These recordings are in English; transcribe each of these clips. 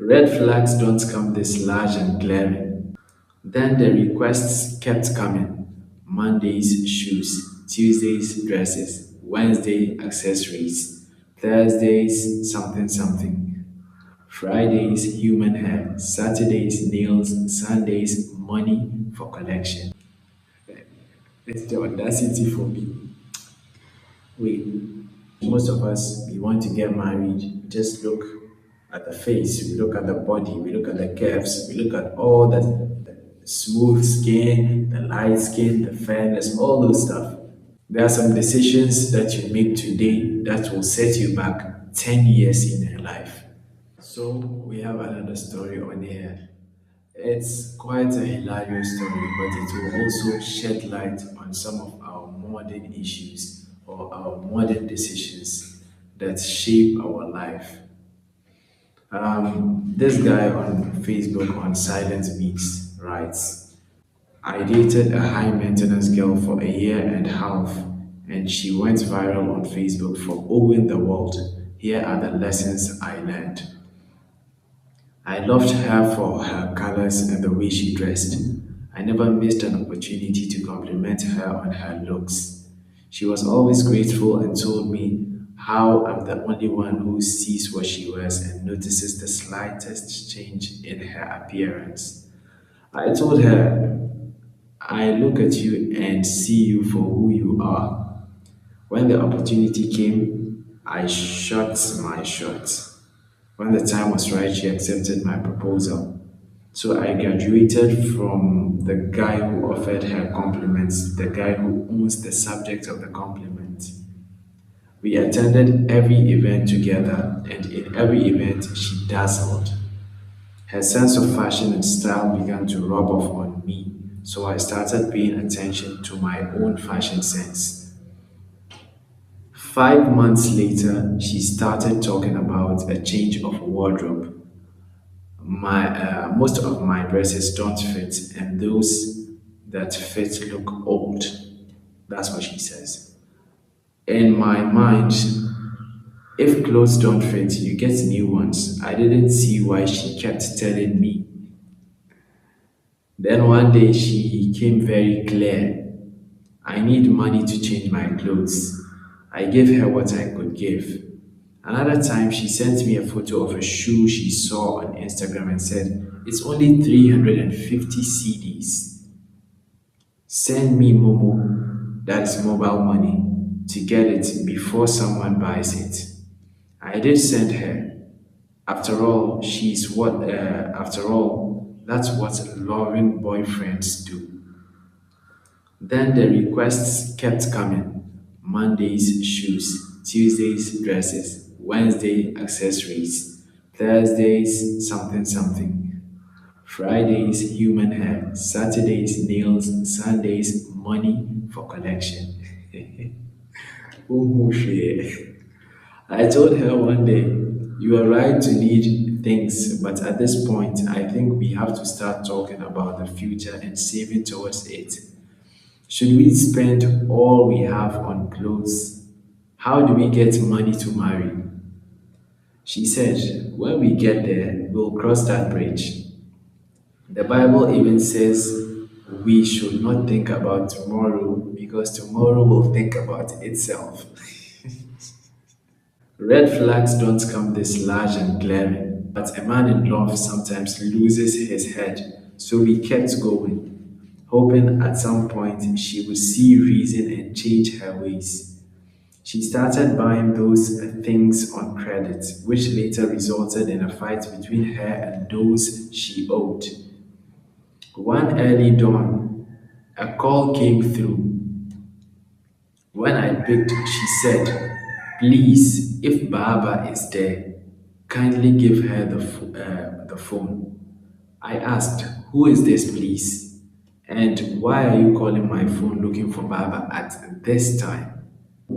Red flags don't come this large and glaring. Then the requests kept coming. Mondays, shoes. Tuesdays, dresses. Wednesday, accessories. Thursdays, something something. Fridays, human hair. Saturdays, nails. Sundays, money for collection. It's the audacity for me. Wait, most of us, we want to get married. Just look at the face, we look at the body, we look at the curves, we look at all the smooth skin, the light skin, the fairness, all those stuff. There are some decisions that you make today that will set you back 10 years in your life. So we have another story on here. It's quite a hilarious story, but it will also shed light on some of our modern issues or our modern decisions that shape our life. This guy on Facebook on Silent Beats writes, I dated a high maintenance girl for a year and a half, and she went viral on Facebook for owing the world. Here are the lessons I learned. I loved her for her colors and the way she dressed. I never missed an opportunity to compliment her on her looks. She was always grateful and told me how I'm the only one who sees what she wears and notices the slightest change in her appearance. I told her, I look at you and see you for who you are. When the opportunity came, I shot my shot. When the time was right, she accepted my proposal. So I graduated from the guy who offered her compliments, the guy who owns the subject of the compliment. We attended every event together, and in every event, she dazzled. Her sense of fashion and style began to rub off on me, so I started paying attention to my own fashion sense. 5 months later, she started talking about a change of wardrobe. Most of my dresses don't fit, and those that fit look old. That's what she says. In my mind, if clothes don't fit, you get new ones. I didn't see why she kept telling me. Then one day she came very clear. I need money to change my clothes. I gave her what I could give. Another time, she sent me a photo of a shoe she saw on Instagram and said, it's only 350 CDs. Send me Momo, that's mobile money, to get it before someone buys it. I did send her. After all, that's what loving boyfriends do. Then the requests kept coming. Mondays, shoes. Tuesdays, dresses. Wednesday, accessories. Thursdays, something something. Fridays, human hair. Saturdays, nails. Sundays, money for collection. Umuhwe. I told her one day, you are right to need things, but at this point, I think we have to start talking about the future and saving towards it. Should we spend all we have on clothes? How do we get money to marry? She said, when we get there, we'll cross that bridge. The Bible even says we should not think about tomorrow because tomorrow will think about itself. Red flags don't come this large and glaring, but a man in love sometimes loses his head, so we kept going, hoping at some point she would see reason and change her ways. She started buying those things on credit, which later resulted in a fight between her and those she owed. One early dawn, a call came through. When I picked, she said, please, if Baba is there, kindly give her the phone. I asked, who is this, please? And why are you calling my phone looking for Baba at this time?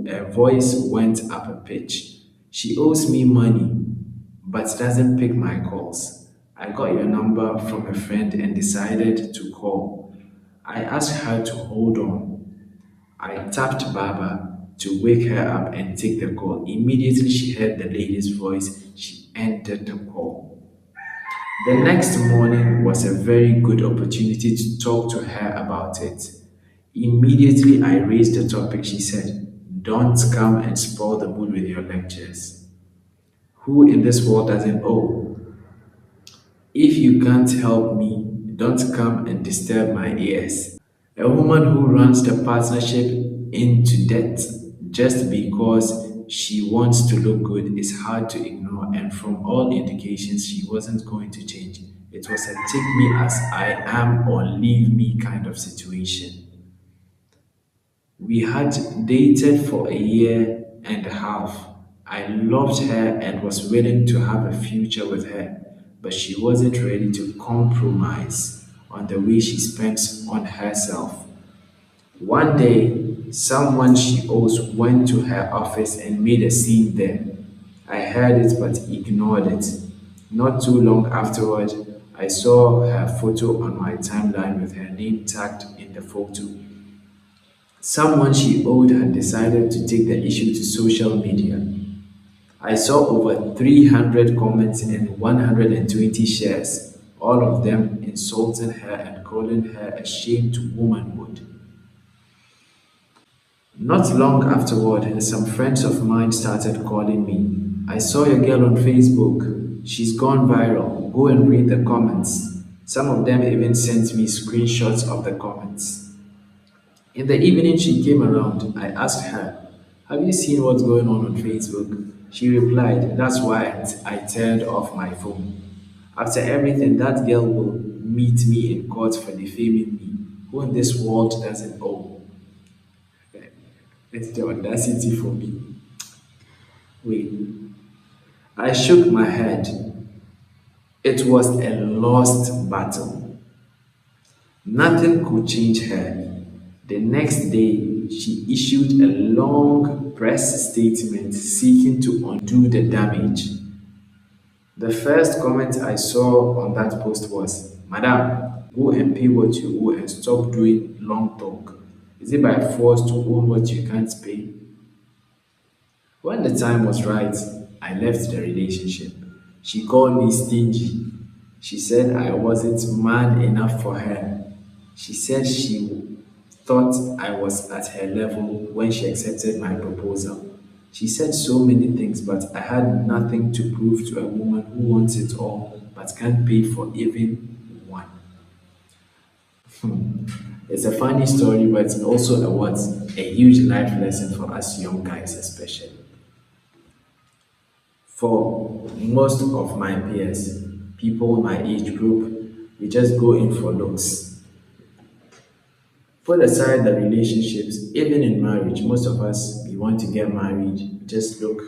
Her voice went up a pitch. She owes me money, but doesn't pick my calls. I got your number from a friend and decided to call. I asked her to hold on. I tapped Baba to wake her up and take the call. Immediately she heard the lady's voice. She ended the call. The next morning was a very good opportunity to talk to her about it. Immediately I raised the topic, she said, "Don't come and spoil the mood with your lectures. Who in this world doesn't owe? If you can't help me, don't come and disturb my ears." A woman who runs the partnership into debt just because she wants to look good is hard to ignore, and from all indications, she wasn't going to change. It was a take me as I am or leave me kind of situation. We had dated for a year and a half. I loved her and was willing to have a future with her, but she wasn't ready to compromise on the way she spends on herself. One day, someone she owes went to her office and made a scene there. I heard it but ignored it. Not too long afterward, I saw her photo on my timeline with her name tagged in the photo. Someone she owed had decided to take the issue to social media. I saw over 300 comments and 120 shares, all of them insulting her and calling her a shame to womanhood. Not long afterward, some friends of mine started calling me. "I saw your girl on Facebook. She's gone viral. Go and read the comments." Some of them even sent me screenshots of the comments. In the evening, she came around. I asked her, "Have you seen what's going on Facebook?" She replied, "That's why I turned off my phone. After everything, that girl will meet me in court for defaming me. Who in this world doesn't owe?" It's the audacity for me. Wait, I shook my head. It was a lost battle. Nothing could change her. The next day, she issued a long press statement seeking to undo the damage. The first comment I saw on that post was, "Madam, go and pay what you owe and stop doing long talk. Is it by force to own what you can't pay?" When the time was right, I left the relationship. She called me stingy. She said I wasn't man enough for her. She said she thought I was at her level when she accepted my proposal. She said so many things, but I had nothing to prove to a woman who wants it all but can't pay for even one. It's a funny story, but it's also a what? A huge life lesson for us young guys, especially. For most of my peers, people in my age group, we just go in for looks. Put aside the relationships, even in marriage, most of us, we want to get married, we just look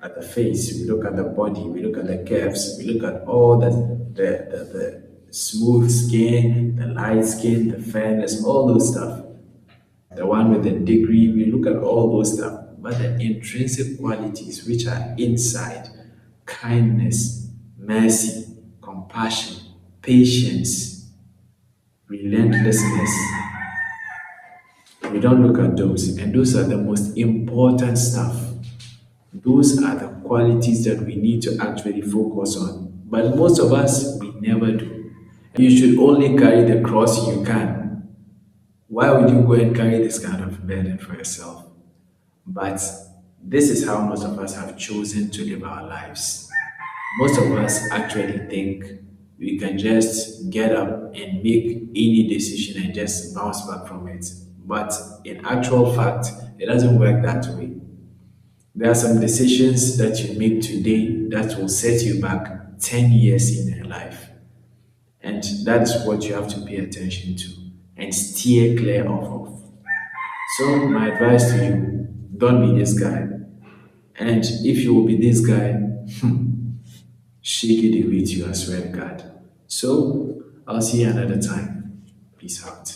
at the face, we look at the body, we look at the curves, we look at all the smooth skin, the light skin, the fairness, all those stuff. The one with the degree, we look at all those stuff. But the intrinsic qualities which are inside, kindness, mercy, compassion, patience, relentlessness, we don't look at those. And those are the most important stuff. Those are the qualities that we need to actually focus on. But most of us, we never do. You should only carry the cross you can. Why would you go and carry this kind of burden for yourself? But this is how most of us have chosen to live our lives. Most of us actually think we can just get up and make any decision and just bounce back from it. But in actual fact, it doesn't work that way. There are some decisions that you make today that will set you back 10 years in your life. And that is what you have to pay attention to and steer clear of. So, my advice to you, don't be this guy. And if you will be this guy, shake it with you, I swear to God. So, I'll see you another time. Peace out.